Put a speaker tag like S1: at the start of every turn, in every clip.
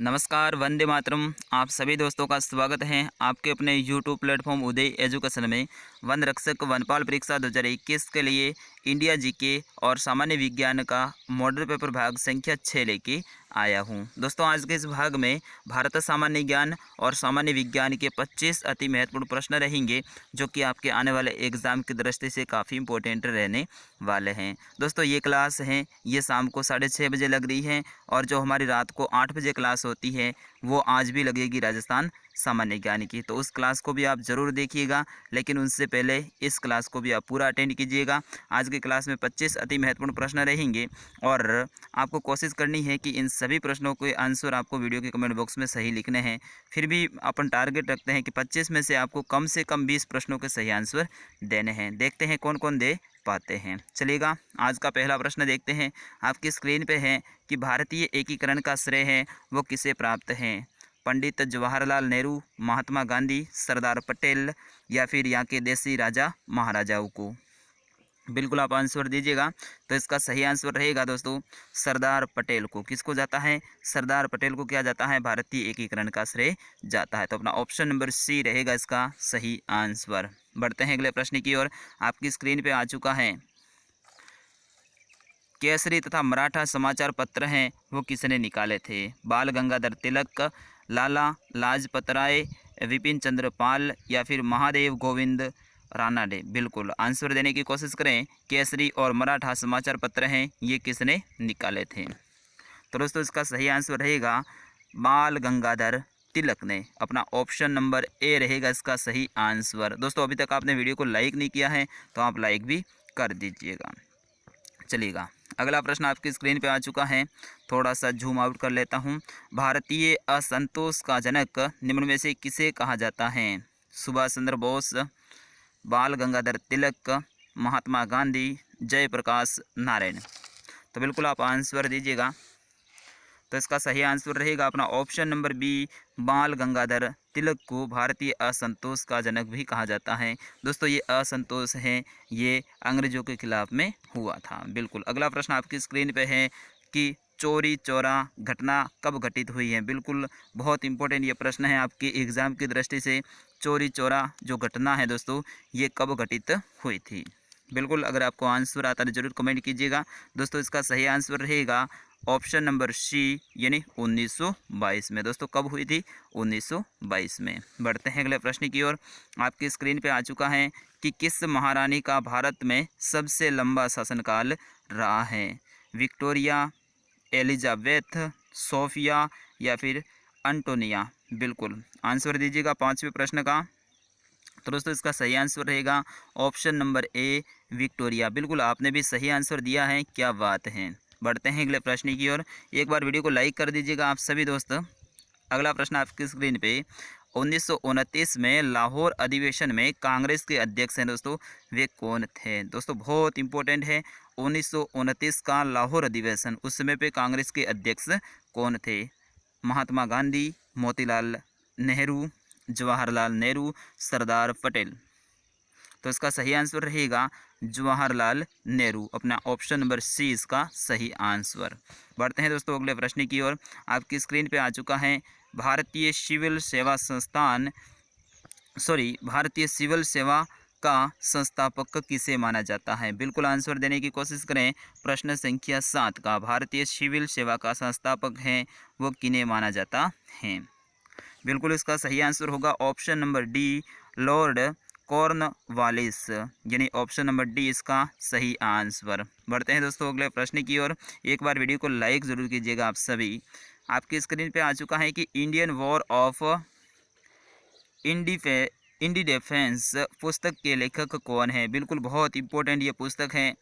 S1: नमस्कार, वंदे मातरम। आप सभी दोस्तों का स्वागत है आपके अपने यूट्यूब प्लेटफॉर्म उदय एजुकेशन में। वन रक्षक वनपाल परीक्षा 2021 के लिए इंडिया जीके और सामान्य विज्ञान का मॉडल पेपर भाग संख्या 6 लेके आया हूं। दोस्तों, आज के इस भाग में भारत सामान्य ज्ञान और सामान्य विज्ञान के 25 अति महत्वपूर्ण प्रश्न रहेंगे, जो कि आपके आने वाले एग्ज़ाम की दृष्टि से काफ़ी इंपॉर्टेंट रहने वाले हैं। दोस्तों, ये क्लास है ये शाम को 6:30 बजे लग रही है, और जो हमारी रात को 8 बजे क्लास होती है वो आज भी लगेगी राजस्थान सामान्य ज्ञान की। तो उस क्लास को भी आप ज़रूर देखिएगा, लेकिन उससे पहले इस क्लास को भी आप पूरा अटेंड कीजिएगा। आज की क्लास में 25 अति महत्वपूर्ण प्रश्न रहेंगे, और आपको कोशिश करनी है कि इन सभी प्रश्नों के आंसर आपको वीडियो के कमेंट बॉक्स में सही लिखने हैं। फिर भी अपन टारगेट रखते हैं कि 25 में से आपको कम से कम 20 प्रश्नों के सही आंसर देने हैं। देखते हैं कौन कौन दे पाते हैं। चलिएगा, आज का पहला प्रश्न देखते हैं। आपकी स्क्रीन पे है कि भारतीय एकीकरण का श्रेय है वो किसे प्राप्त है? पंडित जवाहरलाल नेहरू, महात्मा गांधी, सरदार पटेल, या फिर यहाँ के देसी राजा महाराजाओं को? बिल्कुल आप आंसर दीजिएगा। तो इसका सही आंसर रहेगा दोस्तों सरदार पटेल को। किसको जाता है? सरदार पटेल को क्या जाता है? भारतीय एकीकरण का श्रेय जाता है। तो अपना ऑप्शन नंबर सी रहेगा इसका सही आंसर। बढ़ते हैं अगले प्रश्न की ओर। आपकी स्क्रीन पे आ चुका है। केसरी तथा मराठा समाचार पत्र हैं वो किसने निकाले थे? बाल गंगाधर तिलक, लाला लाजपत राय, विपिन चंद्र पाल, या फिर महादेव गोविंद रानाडे? बिल्कुल आंसर देने की कोशिश करें। केसरी और मराठा समाचार पत्र हैं ये किसने निकाले थे? तो दोस्तों, इसका सही आंसर रहेगा बाल गंगाधर तिलक ने। अपना ऑप्शन नंबर ए रहेगा इसका सही आंसर। दोस्तों, अभी तक आपने वीडियो को लाइक नहीं किया है तो आप लाइक भी कर दीजिएगा। चलिएगा, अगला प्रश्न आपकी स्क्रीन पे आ चुका है। थोड़ा सा जूम आउट कर लेता हूँ। भारतीय असंतोष का जनक निम्न में से किसे कहा जाता है? सुभाष चंद्र बोस, बाल गंगाधर तिलक, महात्मा गांधी, जयप्रकाश नारायण? तो बिल्कुल आप आंसर दीजिएगा। तो इसका सही आंसर रहेगा अपना ऑप्शन नंबर बी, बाल गंगाधर तिलक को भारतीय असंतोष का जनक भी कहा जाता है। दोस्तों, ये असंतोष है ये अंग्रेजों के खिलाफ में हुआ था। बिल्कुल अगला प्रश्न आपकी स्क्रीन पे है कि चोरी चौरा घटना कब घटित हुई है? बिल्कुल बहुत इंपॉर्टेंट ये प्रश्न है आपके एग्ज़ाम की दृष्टि से। चोरी चौरा जो घटना है दोस्तों, ये कब घटित हुई थी? बिल्कुल अगर आपको आंसर आता है ज़रूर कमेंट कीजिएगा। दोस्तों, इसका सही आंसर रहेगा ऑप्शन नंबर सी, यानी 1922 में। दोस्तों, कब हुई थी? 1922 में। बढ़ते हैं अगले प्रश्न की ओर। आपकी स्क्रीन पे आ चुका है कि किस महारानी का भारत में सबसे लंबा शासनकाल रहा है? विक्टोरिया, एलिजाबेथ, सोफिया, या फिर अंटोनिया? बिल्कुल आंसर दीजिएगा पांचवें प्रश्न का। तो दोस्तों, इसका सही आंसर रहेगा ऑप्शन नंबर ए, विक्टोरिया। बिल्कुल आपने भी सही आंसर दिया है, क्या बात है। बढ़ते हैं अगले प्रश्न की ओर। एक बार वीडियो को लाइक कर दीजिएगा आप सभी दोस्त। अगला प्रश्न आपकी स्क्रीन पे 1929 में लाहौर अधिवेशन में कांग्रेस के अध्यक्ष हैं दोस्तों, वे कौन थे? दोस्तों, बहुत इंपॉर्टेंट है 1929 का लाहौर अधिवेशन। उस समय पे कांग्रेस के अध्यक्ष कौन थे? महात्मा गांधी, मोतीलाल नेहरू, जवाहरलाल नेहरू, सरदार पटेल? तो इसका सही आंसर रहेगा जवाहरलाल नेहरू। अपना ऑप्शन नंबर सी इसका सही आंसर। बढ़ते हैं दोस्तों अगले प्रश्न की ओर। आपकी स्क्रीन पे आ चुका है भारतीय सिविल सेवा संस्थान भारतीय सिविल सेवा का संस्थापक किसे माना जाता है? बिल्कुल आंसर देने की कोशिश करें। प्रश्न संख्या 7 का भारतीय सिविल सेवा का संस्थापक है वो किन्हें माना जाता है? बिल्कुल इसका सही आंसर होगा option number D, Lord Cornwallis, यानी ऑप्शन नंबर डी इसका सही आंसर। बढ़ते हैं दोस्तों अगले प्रश्न की ओर। एक बार वीडियो को लाइक ज़रूर कीजिएगा आप सभी। आपकी स्क्रीन पे आ चुका है कि Indian war of independence पुस्तक के लेखक कौन है? बिल्कुल बहुत इंपॉर्टेंट ये पुस्तक है।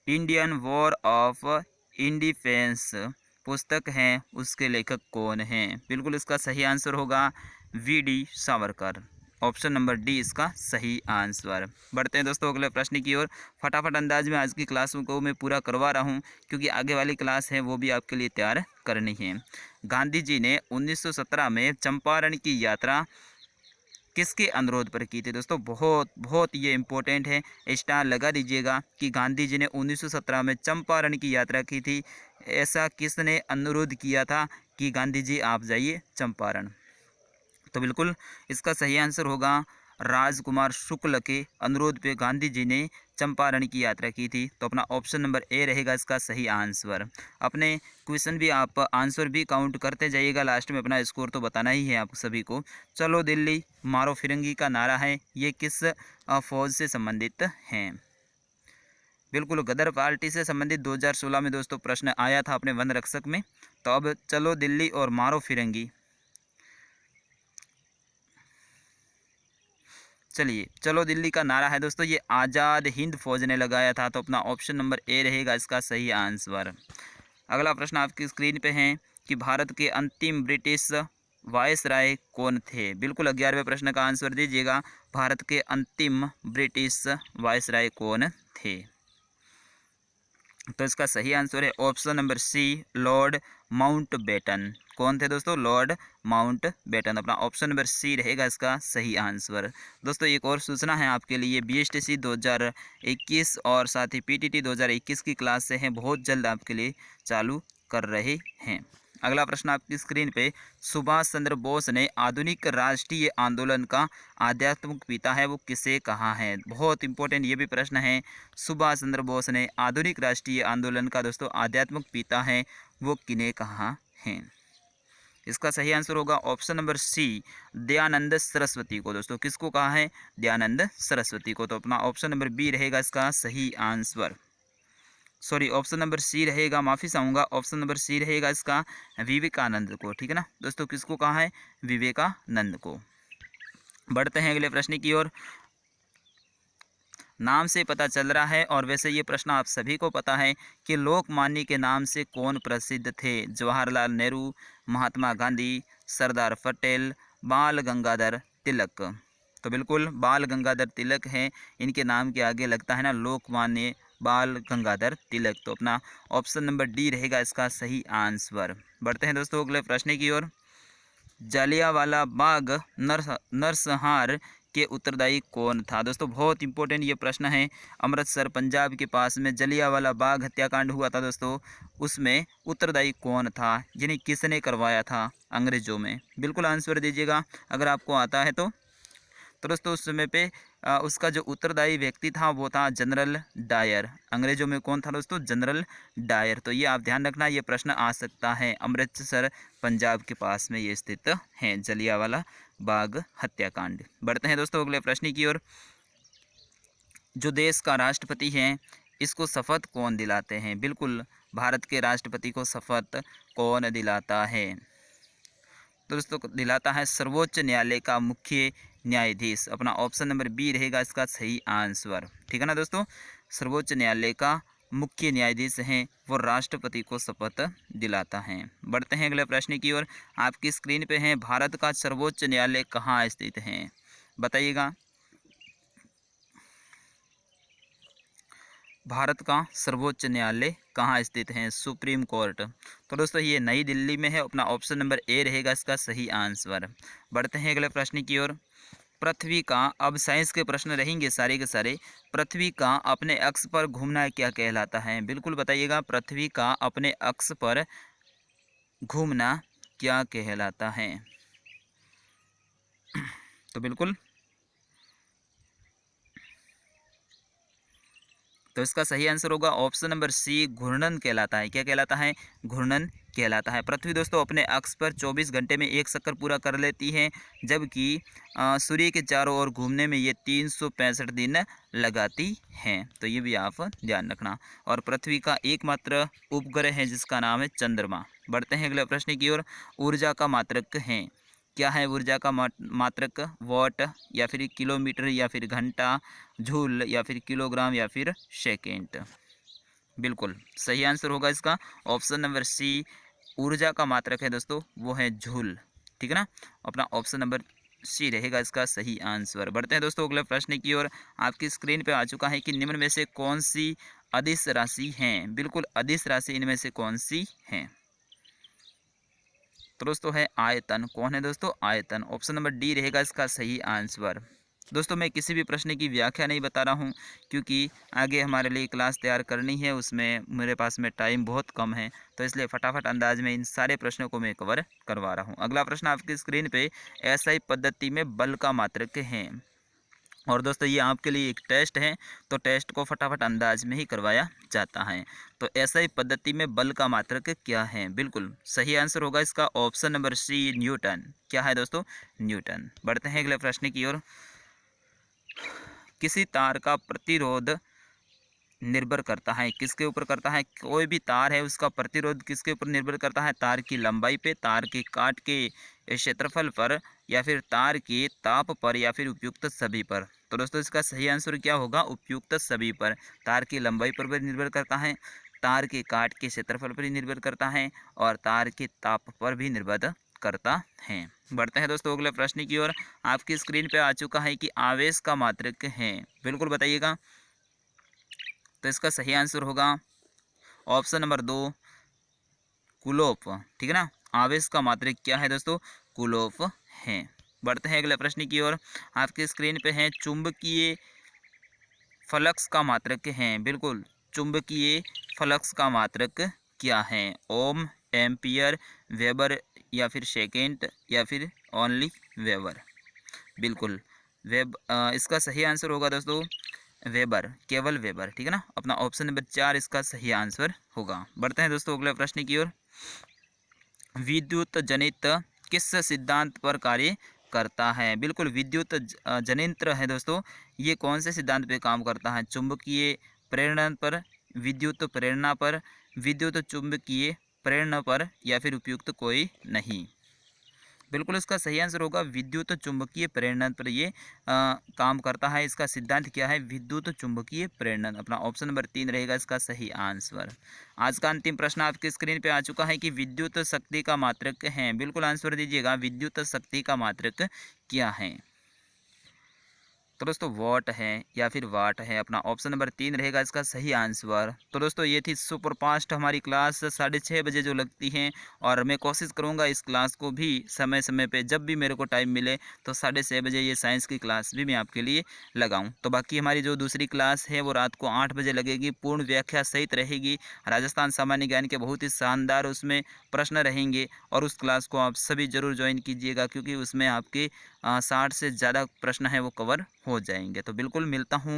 S1: इंडियन वॉर ऑफ इंडिफेंस पुस्तक हैं उसके लेखक कौन हैं? बिल्कुल इसका सही आंसर होगा VD. Savarkar. Option number D इसका सही आंसर। बढ़ते हैं दोस्तों अगले प्रश्न की ओर। फटाफट अंदाज में आज की क्लास को मैं पूरा करवा रहा हूं, क्योंकि आगे वाली क्लास है वो भी आपके लिए तैयार करनी है। गांधी जी ने 1917 में चंपारण की यात्रा किसके अनुरोध पर की थी दोस्तों? बहुत बहुत ये इम्पोर्टेंट है, स्टार लगा दीजिएगा कि गांधी जी ने 1917 में चंपारण की यात्रा की थी। ऐसा किसने अनुरोध किया था कि गांधी जी आप जाइए चंपारण? तो बिल्कुल इसका सही आंसर होगा राजकुमार शुक्ल के अनुरोध पे गांधी जी ने चंपारण की यात्रा की थी। तो अपना ऑप्शन नंबर ए रहेगा इसका सही आंसर। अपने क्वेश्चन भी आप आंसर भी काउंट करते जाइएगा, लास्ट में अपना स्कोर तो बताना ही है आप सभी को। चलो दिल्ली मारो फिरंगी का नारा है, ये किस फौज से संबंधित हैं? बिल्कुल गदर पार्टी से संबंधित 2016 में दोस्तों प्रश्न आया था अपने वन रक्षक में। तो अब चलो दिल्ली और मारो फिरंगी, चलिए चलो दिल्ली का नारा है दोस्तों ये आज़ाद हिंद फौज ने लगाया था। तो अपना ऑप्शन नंबर ए रहेगा इसका सही आंसर। अगला प्रश्न आपकी स्क्रीन पे है कि भारत के अंतिम ब्रिटिश वायसराय कौन थे? बिल्कुल 11वें प्रश्न का आंसर दीजिएगा, भारत के अंतिम ब्रिटिश वायसराय कौन थे? तो इसका सही आंसर है option number C, Lord Mountbatten. कौन थे दोस्तों? Lord Mountbatten. अपना ऑप्शन नंबर सी रहेगा इसका सही आंसर। दोस्तों एक और सूचना है आपके लिए, बीएसटीसी 2021 और साथ ही पीटीटी 2021 की क्लास से हैं, बहुत जल्द आपके लिए चालू कर रहे हैं। अगला प्रश्न आपकी स्क्रीन पे, सुभाष चंद्र बोस ने आधुनिक राष्ट्रीय आंदोलन का आध्यात्मिक पिता है वो किसे कहा है? बहुत इंपॉर्टेंट ये भी प्रश्न है। सुभाष चंद्र बोस ने आधुनिक राष्ट्रीय आंदोलन का दोस्तों आध्यात्मिक पिता है वो किन्हें कहा है? इसका सही आंसर होगा option number C, Dayanand Saraswati को। दोस्तों किसको कहा है? दयानंद सरस्वती को। तो अपना ऑप्शन नंबर बी रहेगा इसका सही answer. Sorry option number C रहेगा, माफ़ी चाहूँगा, ऑप्शन नंबर सी रहेगा इसका विवेकानंद को। ठीक है ना दोस्तों, किसको कहा है? विवेकानंद को। बढ़ते हैं अगले प्रश्न की ओर। नाम से पता चल रहा है और वैसे ये प्रश्न आप सभी को पता है कि लोकमान्य के नाम से कौन प्रसिद्ध थे? जवाहरलाल नेहरू, महात्मा गांधी, सरदार पटेल, बाल गंगाधर तिलक। तो बिल्कुल बाल गंगाधर तिलक हैं, इनके नाम के आगे लगता है ना लोकमान्य बाल गंगाधर तिलक। तो अपना ऑप्शन नंबर डी रहेगा इसका सही आंसर। बढ़ते हैं दोस्तों अगले प्रश्न की ओर। जलियांवाला बाग नरसंहार के उत्तरदायी कौन था? दोस्तों बहुत इंपॉर्टेंट ये प्रश्न है। अमृतसर पंजाब के पास में जलियांवाला बाग हत्याकांड हुआ था दोस्तों, उसमें उत्तरदायी कौन था? यानी किसने करवाया था अंग्रेजों में? बिल्कुल आंसर दीजिएगा अगर आपको आता है तो। दोस्तों उस समय पे उसका जो उत्तरदायी व्यक्ति था वो था जनरल डायर। अंग्रेजों में कौन था दोस्तों? General Dyer. तो ये आप ध्यान रखना, ये प्रश्न आ सकता है। अमृतसर पंजाब के पास में ये स्थित है जलियांवाला बाग हत्याकांड। बढ़ते हैं दोस्तों अगले प्रश्न की ओर। जो देश का राष्ट्रपति है इसको शपथ कौन दिलाते हैं? बिल्कुल भारत के राष्ट्रपति को शपथ कौन दिलाता है? दोस्तों दिलाता है सर्वोच्च न्यायालय का मुख्य न्यायाधीश। अपना ऑप्शन नंबर बी रहेगा इसका सही आंसर। ठीक है ना दोस्तों, सर्वोच्च न्यायालय का मुख्य न्यायाधीश हैं वो राष्ट्रपति को शपथ दिलाता है। बढ़ते हैं अगले प्रश्न की ओर। आपकी स्क्रीन पे है, भारत का सर्वोच्च न्यायालय कहाँ स्थित है? बताइएगा। भारत का सर्वोच्च न्यायालय कहाँ स्थित है? Supreme court. तो दोस्तों ये नई दिल्ली में है। अपना ऑप्शन नंबर ए रहेगा इसका सही आंसर। बढ़ते हैं अगले प्रश्न की ओर। पृथ्वी का, अब साइंस के प्रश्न रहेंगे सारे के सारे। पृथ्वी का अपने अक्ष पर घूमना क्या कहलाता है? बिल्कुल बताइएगा, पृथ्वी का अपने अक्ष पर घूमना क्या कहलाता है? तो बिल्कुल तो इसका सही आंसर होगा ऑप्शन नंबर सी, घूर्णन कहलाता है। क्या कहलाता है? घूर्णन कहलाता है। पृथ्वी दोस्तों अपने अक्ष पर 24 घंटे में एक चक्कर पूरा कर लेती है, जबकि सूर्य के चारों ओर घूमने में ये 365 दिन लगाती हैं। तो ये भी आप ध्यान रखना। और पृथ्वी का एकमात्र उपग्रह है जिसका नाम है चंद्रमा। बढ़ते हैं अगले प्रश्न की ओर। ऊर्जा का मात्रक है, क्या है ऊर्जा का मात्रक? वॉट या फिर किलोमीटर या फिर घंटा, जूल या फिर किलोग्राम या फिर सेकेंड? बिल्कुल सही आंसर होगा इसका ऑप्शन नंबर सी, ऊर्जा का मात्रक है दोस्तों वो है जूल। ठीक है ना, अपना ऑप्शन नंबर सी रहेगा इसका सही आंसर। बढ़ते हैं दोस्तों अगले प्रश्न की ओर। आपकी स्क्रीन पे आ चुका है कि निम्न में से कौन सी अदिश राशि हैं? बिल्कुल अदिश राशि इनमें से कौन सी हैं? तो दोस्तों है आयतन। कौन है दोस्तों? आयतन। ऑप्शन नंबर डी रहेगा इसका सही आंसर। दोस्तों मैं किसी भी प्रश्न की व्याख्या नहीं बता रहा हूँ, क्योंकि आगे हमारे लिए क्लास तैयार करनी है, उसमें मेरे पास में टाइम बहुत कम है, तो इसलिए फटाफट अंदाज में इन सारे प्रश्नों को मैं कवर करवा रहा हूँ। अगला प्रश्न आपकी स्क्रीन पे, एसआई पद्धति में बल का मात्रक है। और दोस्तों ये आपके लिए एक टेस्ट है, तो टेस्ट को फटाफट अंदाज में ही करवाया जाता है। तो एसआई पद्धति में बल का मात्रक क्या है? बिल्कुल सही आंसर होगा इसका ऑप्शन नंबर सी, न्यूटन। क्या है दोस्तों? न्यूटन। बढ़ते हैं अगले प्रश्न की ओर। किसी तार का प्रतिरोध निर्भर करता है, किसके ऊपर करता है? कोई भी तार है उसका प्रतिरोध किसके ऊपर निर्भर करता है? तार की लंबाई पे, तार के काट के क्षेत्रफल पर, या फिर तार के ताप पर, या फिर उपयुक्त सभी पर। तो दोस्तों इसका सही आंसर क्या होगा? उपयुक्त सभी पर। तार की लंबाई पर भी निर्भर करता है, तार के काट के क्षेत्रफल पर भी निर्भर करता है, और तार के ताप पर भी निर्भर करता है। बढ़ते हैं दोस्तों अगले प्रश्न की ओर। आपकी स्क्रीन पे आ चुका है कि आवेश का मात्रक है, बिल्कुल बताइएगा। तो इसका सही आंसर होगा ऑप्शन नंबर 2, कूलोप। ठीक है ना। आवेश का मात्रक क्या है दोस्तों? कूलोप है। बढ़ते हैं अगले प्रश्न की ओर। आपकी स्क्रीन पे है, चुंबकीय फ्लक्स का मात्रक है। बिल्कुल, चुंबकीय फ्लक्स का मात्रक क्या है? ओम, एम्पियर, वेबर, या फिर सेकेंड, या फिर ओनली वेबर। बिल्कुल इसका सही आंसर होगा दोस्तों वेबर, केवल वेबर। ठीक है ना। अपना ऑप्शन नंबर 4 इसका सही आंसर होगा। बढ़ते हैं दोस्तों अगले प्रश्न की ओर। विद्युत जनित किस सिद्धांत पर कार्य करता है? बिल्कुल, विद्युत जनित्र है दोस्तों, ये कौन से सिद्धांत पे काम करता है? चुंबकीय प्रेरण पर, विद्युत प्रेरणा पर, विद्युत चुंबकीय प्रेरणा पर, या फिर उपयुक्त कोई नहीं। बिल्कुल इसका सही आंसर होगा विद्युत चुंबकीय प्रेरणा पर ये काम करता है। इसका सिद्धांत क्या है? विद्युत चुंबकीय प्रेरणा। अपना ऑप्शन नंबर 3 रहेगा इसका सही आंसर। आज का अंतिम प्रश्न आपकी स्क्रीन पे आ चुका है कि विद्युत शक्ति का मात्रक है। बिल्कुल आंसर दीजिएगा, विद्युत शक्ति का मात्रक क्या है? तो दोस्तों वॉट है या फिर वाट है। अपना ऑप्शन नंबर 3 रहेगा इसका सही आंसर। तो दोस्तों ये थी सुपर फास्ट हमारी क्लास 6:30 बजे जो लगती है, और मैं कोशिश करूँगा इस क्लास को भी समय समय पे जब भी मेरे को टाइम मिले तो 6:30 बजे ये साइंस की क्लास भी मैं आपके लिए लगाऊँ। तो बाकी हमारी जो दूसरी क्लास है वो रात को 8 बजे लगेगी, पूर्ण व्याख्या सहित रहेगी। राजस्थान सामान्य ज्ञान के बहुत ही शानदार उसमें प्रश्न रहेंगे, और उस क्लास को आप सभी ज़रूर ज्वाइन कीजिएगा, क्योंकि उसमें आपके 60 से ज़्यादा प्रश्न है वो कवर हो जाएंगे। तो बिल्कुल मिलता हूँ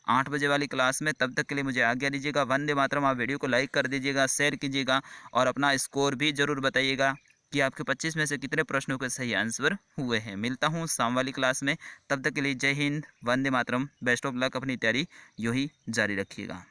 S1: 8 बजे वाली क्लास में, तब तक के लिए मुझे आज्ञा दीजिएगा। वंदे मातरम। आप वीडियो को लाइक कर दीजिएगा, शेयर कीजिएगा, और अपना स्कोर भी ज़रूर बताइएगा कि आपके 25 में से कितने प्रश्नों के सही आंसर हुए हैं। मिलता हूँ शाम वाली क्लास में, तब तक के लिए जय Hind, Vande Mataram, best of luck. अपनी तैयारी यूँ ही जारी रखिएगा।